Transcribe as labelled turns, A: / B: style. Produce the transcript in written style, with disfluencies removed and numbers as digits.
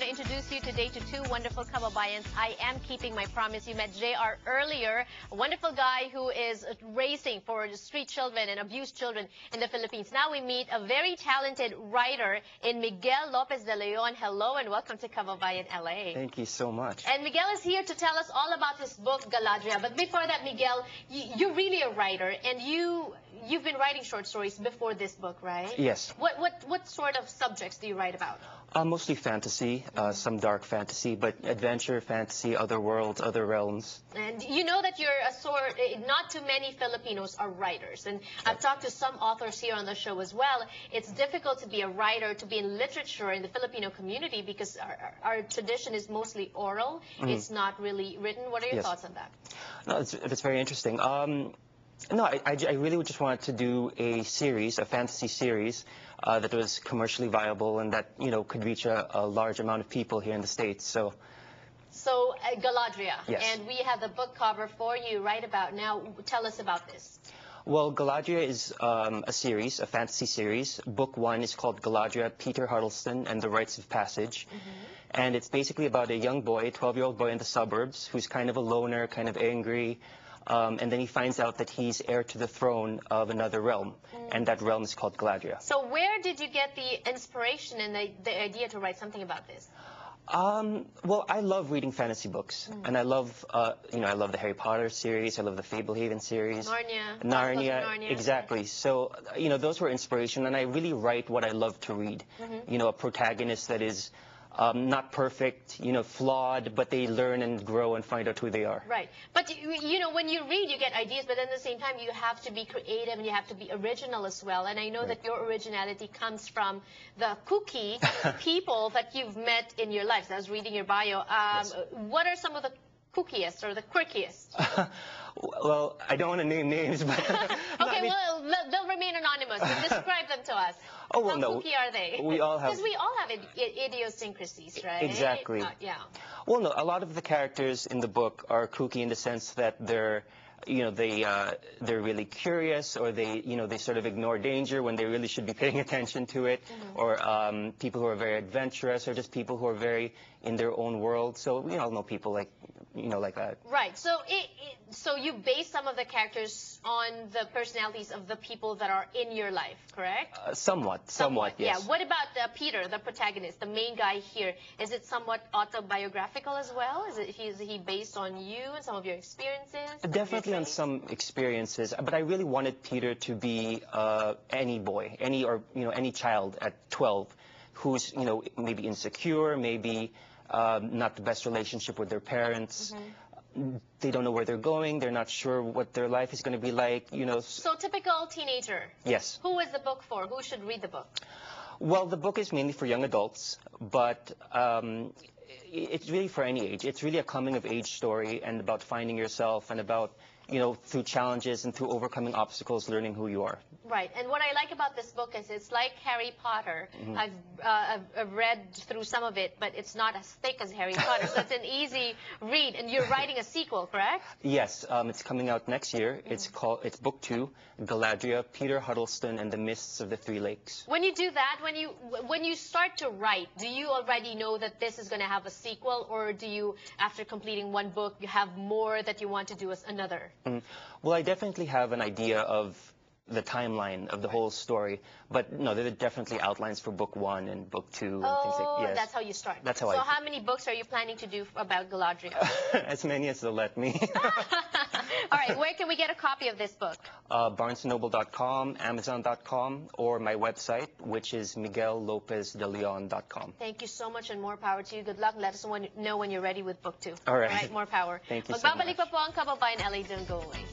A: introduce you today to two wonderful Kababayans. I am keeping my promise. You met JR earlier, a wonderful guy who is racing for street children and abused children in the Philippines. Now we meet a very talented writer in Miguel Lopez de Leon. Hello and welcome to Kababayan LA.
B: Thank you so much.
A: And Miguel is here to tell us all about his book, Galadria. But before that, Miguel, you're really a writer, and you've been writing short stories before this book, right?
B: Yes.
A: What sort of subjects do you write about?
B: Mostly fantasy, some dark fantasy, but adventure, fantasy, other worlds, other realms.
A: And you know that you're not too many Filipinos are writers. And I've talked to some authors here on the show as well. It's difficult to be a writer, to be in literature in the Filipino community because our tradition is mostly oral. It's not really written. What are your thoughts on that?
B: No, it's very interesting. No, I really just wanted to do a series, a fantasy series, that was commercially viable and that, could reach a large amount of people here in the States. So
A: Galadria.
B: Yes.
A: And we have the book cover for you right about now. Tell us about this.
B: Well, Galadria is a series, a fantasy series. Book 1 is called Galadria, Peter Huddleston and the Rites of Passage. And it's basically about a young boy, a 12-year-old boy in the suburbs who's kind of a loner, kind of angry. And then he finds out that he's heir to the throne of another realm, and that realm is called Galadria.
A: So where did you get the inspiration and the idea to write something about this?
B: Well, I love reading fantasy books, and I love, I love the Harry Potter series, I love the Fablehaven series.
A: Narnia.
B: Exactly. So, those were inspiration, and I really write what I love to read. A protagonist that is not perfect, flawed, but they learn and grow and find out who they are.
A: Right. But, when you read, you get ideas, but at the same time, you have to be creative and you have to be original as well. And I know that your originality comes from the kooky people that you've met in your life. So I was reading your bio. What are some of the kookiest or the quirkiest?
B: Well, I don't want to name names, but...
A: Okay, well, they'll remain anonymous. Describe them to us.
B: Oh, well,
A: How
B: no.
A: kooky are they?
B: We all have...
A: Because we all have idiosyncrasies, right?
B: Exactly.
A: Yeah.
B: Well, no, a lot of the characters in the book are kooky in the sense that they're they're really curious, or they sort of ignore danger when they really should be paying attention to it, or people who are very adventurous, or just people who are very in their own world. So we all know people like that.
A: Right. So you base some of the characters on the personalities of the people that are in your life, correct?
B: Somewhat, yes.
A: Yeah. What about Peter, the protagonist, the main guy here? Is it somewhat autobiographical as well? Is he based on you and some of your experiences?
B: Definitely on some experiences, but I really wanted Peter to be any boy, any child at 12 who's, maybe insecure, maybe not the best relationship with their parents. They don't know where they're going. They're not sure what their life is going to be like,
A: So typical teenager.
B: Yes.
A: Who is the book for? Who should read the book?
B: Well, the book is mainly for young adults, but it's really for any age. It's really a coming-of-age story and about finding yourself and about, through challenges and through overcoming obstacles, learning who you are.
A: Right. And what I like about this book is it's like Harry Potter. I've read through some of it, but it's not as thick as Harry Potter. So it's an easy read. And you're writing a sequel, correct?
B: Yes. It's coming out next year. It's book 2, Galadria, Peter Huddleston and the Mists of the Three Lakes.
A: When you do that, when you start to write, do you already know that this is going to have a sequel, or do you, after completing one book, you have more that you want to do as another?
B: Well, I definitely have an idea of the timeline of the whole story, but no, there are definitely outlines for book 1 and book 2 and things like yes.
A: That's how you start.
B: That's how
A: So how many books are you planning to do about Galadria?
B: As many as they'll let me.
A: All right, where can we get a copy of this book?
B: BarnesandNoble.com, Amazon.com, or my website, which is MiguelLopezDeLeon.com.
A: Thank you so much and more power to you. Good luck. Let us know when you're ready with book 2.
B: All right.
A: More power.
B: Thank you so much.
A: Magbabalik pa po ang Kababayan LA. Don't go away.